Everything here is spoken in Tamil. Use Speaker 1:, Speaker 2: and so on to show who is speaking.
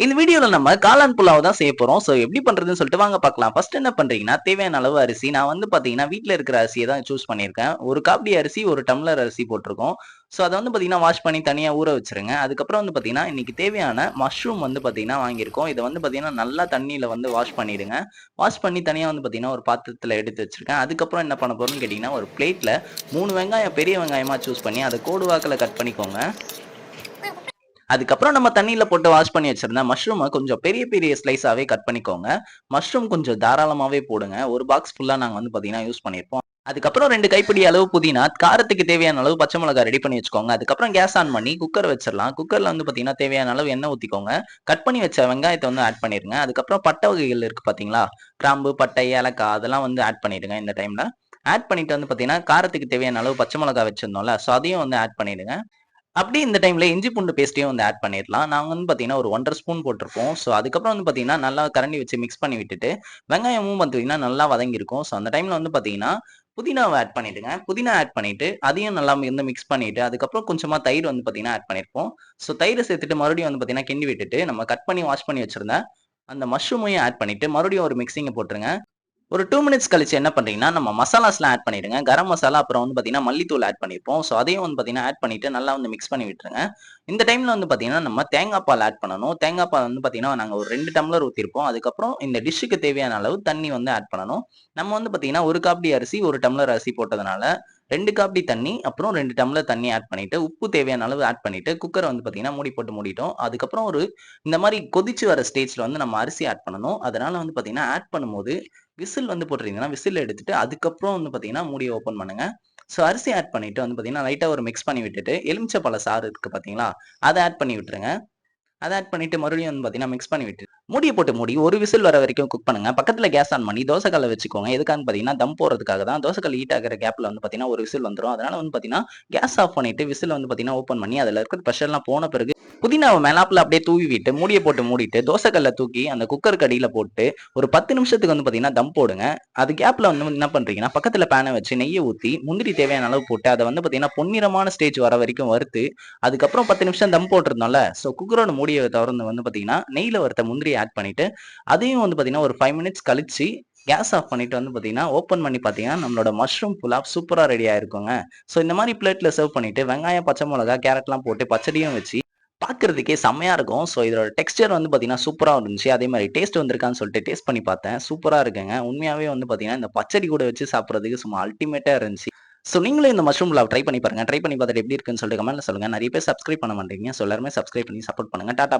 Speaker 1: இந்த வீடியோல நம்ம காளான் புலாவ் தான் செய்ய போறோம். சோ எப்படி பண்றதுன்னு சொல்லிட்டு வாங்க பார்க்கலாம். ஃபர்ஸ்ட் என்ன பண்றீங்கன்னா, தேவையான அளவு அரிசி. நான் வந்து பார்த்தீங்கன்னா, வீட்ல இருக்கிற அரிசிய தான் சூஸ் பண்ணியிருக்கேன். 1 காப்பி அரிசி, 1 டம்ளர் அரிசி போட்டிருக்கோம். சோ அத வந்து பார்த்தீங்கன்னா, வாஷ் பண்ணி தனியா ஊற வச்சுருங்க. அதுக்கப்புறம் வந்து பார்த்தீங்கன்னா, இன்னைக்கு தேவையான மஷ்ரூம் வந்து பார்த்தீங்கன்னா வாங்கியிருக்கோம். இத வந்து பார்த்தீங்கன்னா, நல்லா தண்ணீல வந்து வாஷ் பண்ணிடுங்க. வாஷ் பண்ணி தனியா வந்து பார்த்தீங்கன்னா, ஒரு பாத்திரத்துல எடுத்து வச்சிருக்கேன். அதுக்கப்புறம் என்ன பண்ண போறோம்னு கேட்டீங்கன்னா, ஒரு பிளேட்ல 3 வெங்காயம் பெரிய வெங்காயமா சூஸ் பண்ணி, அத கோடு வாக்குல கட் பண்ணிக்கோங்க. அதுக்கப்புறம் நம்ம தண்ணீல போட்டு வாஷ் பண்ணி வச்சிருந்த மஷ்ரூம கொஞ்சம் பெரிய பெரிய ஸ்லைஸாவே கட் பண்ணிக்கோங்க. மஷ்ரூம் கொஞ்சம் தாராளமாவே போடுங்க. ஒரு பாக்ஸ் ஃபுல்லா நாங்க வந்து பார்த்தீங்கன்னா யூஸ் பண்ணியிருப்போம். அதுக்கப்புறம் 2 கைப்பிடி அளவு புதினா, காரத்துக்கு தேவையான அளவு பச்சை மிளகாய் ரெடி பண்ணி வச்சுக்கோங்க. அதுக்கப்புறம் கேஸ் ஆன் பண்ணி குக்கர் வச்சிரலாம். குக்கர்ல வந்து பார்த்தீங்கன்னா, தேவையான அளவு எண்ணெய் ஊத்திக்கோங்க. கட் பண்ணி வச்ச வெங்காயத்த வந்து ஆட் பண்ணிருங்க. அதுக்கப்புறம் பட்டை வகைகள் இருக்கு பார்த்தீங்களா? கிராம்பு, பட்டை, ஏலக்காய் அதெல்லாம் வந்து ஆட் பண்ணிடுங்க இந்த டைம்ல. ஆட் பண்ணிட்டு வந்து பார்த்தீங்கன்னா, காரத்துக்கு தேவையான அளவு பச்சை மிளகாய் வச்சிருந்தோம்ல, சோ அதையும் வந்து ஆட் பண்ணிடுங்க. அப்படியே இந்த டைம்ல இஞ்சி பூண்டு பேஸ்ட்டையும் வந்து ஆட் பண்ணிடலாம். நாங்க வந்து பார்த்தீங்கன்னா, ஒரு 1 1/2 ஸ்பூன் போட்டிருப்போம். ஸோ அதுக்கப்புறம் வந்து பார்த்தீங்கன்னா, நல்லா கரண்டி வச்சு மிக்ஸ் பண்ணி விட்டுட்டு, வெங்காயமும் பார்த்தீங்கன்னா நல்லா வதங்கியிருக்கும். ஸோ அந்த டைம்ல வந்து பார்த்தீங்கன்னா, புதினாவ ஆட் பண்ணிடுங்க. புதினா ஆட் பண்ணிட்டு, அதையும் நல்லா வந்து மிக்ஸ் பண்ணிட்டு, அதுக்கப்புறம் கொஞ்சமா தயிர் வந்து பார்த்தீங்கன்னா ஆட் பண்ணியிருப்போம். ஸோ தயிர சேர்த்துட்டு மறுபடியும் வந்து பார்த்தீங்கன்னா, கிண்டி விட்டுட்டு, நம்ம கட் பண்ணி வாஷ் பண்ணி வச்சிருந்த அந்த மஷ்ரூமையும் ஆட் பண்ணிட்டு, மறுபடியும் ஒரு மிக்ஸிங்க போட்டுருங்க. ஒரு 2 மினிட்ஸ் கழிச்சு என்ன பண்றீங்கன்னா, நம்ம மசாலாஸ்லாம் ஆட் பண்ணிடுங்க. கரம் மசாலா அப்புறம் வந்து பார்த்தீங்கன்னா, மல்லித்தூள் ஆட் பண்ணியிருப்போம். ஸோ அதையும் வந்து பார்த்தீங்கன்னா, ஆட் பண்ணிட்டு நல்லா வந்து மிக்ஸ் பண்ணி விட்டுருங்க. இந்த டைம்ல வந்து பார்த்தீங்கன்னா, நம்ம தேங்காய் பால் ஆட் பண்ணணும். தேங்காய் பால் வந்து பார்த்தீங்கன்னா, நாங்க ஒரு 2 டம்ளர் ஊத்திருப்போம். அதுக்கப்புறம் இந்த டிஷ்ஷுக்கு தேவையான அளவு தண்ணி வந்து ஆட் பண்ணணும். நம்ம வந்து பார்த்தீங்கன்னா, 1 காப்பி அரிசி, 1 டம்ளர் அரிசி போட்டதுனால 2 காப்பி தண்ணி, அப்புறம் 2 டம்ளர் தண்ணி ஆட் பண்ணிட்டு, உப்பு தேவையான அளவு ஆட் பண்ணிட்டு, குக்கர வந்து பார்த்தீங்கன்னா, மூடி போட்டு மூடிட்டோம். அதுக்கப்புறம் இந்த மாரி கொதிச்சு வர ஸ்டேஜ்ல வந்து நம்ம அரிசி ஆட் பண்ணணும். அதனால வந்து பார்த்தீங்கன்னா, ஆட் பண்ணும்போது விசில் வந்து போட்டுறீங்கன்னா, விசில் எடுத்துட்டு அதுக்கப்புறம் வந்து பார்த்தீங்கன்னா, மூடிய ஓப்பன் பண்ணுங்க. ஸோ அரிசி ஆட் பண்ணிட்டு வந்து பார்த்தீங்கன்னா, லைட்டா ஒரு மிக்ஸ் பண்ணி விட்டுட்டு, எலுமிச்சை பழ சாறு இருக்கு பார்த்தீங்களா? அத ஆட் பண்ணி விட்டுருங்க. அத ஆட் பண்ணிட்டு மறுபடியும் வந்து பார்த்தீங்கன்னா, மிக்ஸ் பண்ணி விட்டு மூடிய போட்டு மூடி ஒரு விசில் வர வரைக்கும் குக் பண்ணுங்க. பக்கத்துல கேஸ் ஆன் பண்ணி தோசை கல்ல வச்சுக்கோங்க. எதுக்கான்னு பார்த்தீங்கன்னா, தம் போடுறதுக்காக தான். தோசை கல் ஹீட் ஆகுற கேப்ல வந்து பார்த்தீங்கன்னா, ஒரு விசில் வந்துரும். அதனால வந்து பார்த்தீங்கன்னா, கேஸ் ஆஃப் பண்ணிட்டு விசில் வந்து பார்த்தீங்கன்னா, ஓப்பன் பண்ணி அதுல இருக்கிற பிரஷர்லாம் போன பிறகு புதினாவ மேலாப்ல அப்படியே தூவி விட்டு, மூடிய போட்டு மூடிட்டு, தோசை கல்ல தூக்கி அந்த குக்கருக்கு அடியில போட்டு, ஒரு 10 நிமிஷத்துக்கு வந்து பார்த்தீங்கன்னா, தம் போடுங்க. அது கேப்ல வந்து என்ன பண்றீங்கன்னா, பக்கத்துல பேன வச்சு நெய்ய ஊத்தி, முந்திரி தேவையான அளவு போட்டு, அத வந்து பார்த்தீங்கன்னா, பொன்னிறமான ஸ்டேஜ் வர வரைக்கும் வறுத்து, அதுக்கப்புறம் 10 நிமிஷம் தம் போட்டிருந்தோம்ல, ஸோ குக்கரோட மூடிய தொறந்து வந்து பார்த்தீங்கன்னா, நெய்யில வறுத்த முந்திரிய ஆட் பண்ணிட்டு, அதையும் வந்து பார்த்தீங்கன்னா, ஒரு 5 மினிட்ஸ் கழிச்சு, கேஸ் ஆஃப் பண்ணிட்டு வந்து பார்த்தீங்கன்னா, ஓப்பன் பண்ணி பார்த்தீங்கன்னா, நம்மளோட மஷ்ரூம் புலாவ் சூப்பரா ரெடி ஆயிருக்குங்க. ஸோ இந்த மாரி பிளேட்ல சர்வ் பண்ணிட்டு, வெங்காயம், பச்சை மொளகா, கேரட்லாம் போட்டு பச்சடியும் வச்சு, பார்க்கறதுக்கே செம்மையா இருக்கும். ஸோ இதோட டெக்ஸ்சர் வந்து பார்த்தீங்கன்னா, சூப்பரா இருந்துச்சு. அதே மாரி டேஸ்ட் வந்திருக்கான்னு சொல்லிட்டு டேஸ்ட் பண்ணி பார்த்தேன். சூப்பரா இருக்குங்க. உண்மையாவே வந்து பார்த்தீங்கன்னா, இந்த பச்சடி கூட வச்சு சாப்பிடுறதுக்கு சும்மா அல்டிமேட்டா இருந்துச்சு. ஸோ நீங்களும் இந்த மஷ்ரூம் புலாவ் ட்ரை பண்ணி பாருங்க. ட்ரை பண்ணி பார்த்துட்டு எப்படி இருக்குன்னு சொல்லிட்டு கமெண்ட்ல சொல்லுங்க. நெறைய பேர் சப்ஸ்கிரைப் பண்ண மாட்டேங்கிறீங்க. ஸோ எல்லாருமே சப்ஸ்கிரைப் பண்ணி சப்போர்ட் பண்ணுங்க. டாட்டா.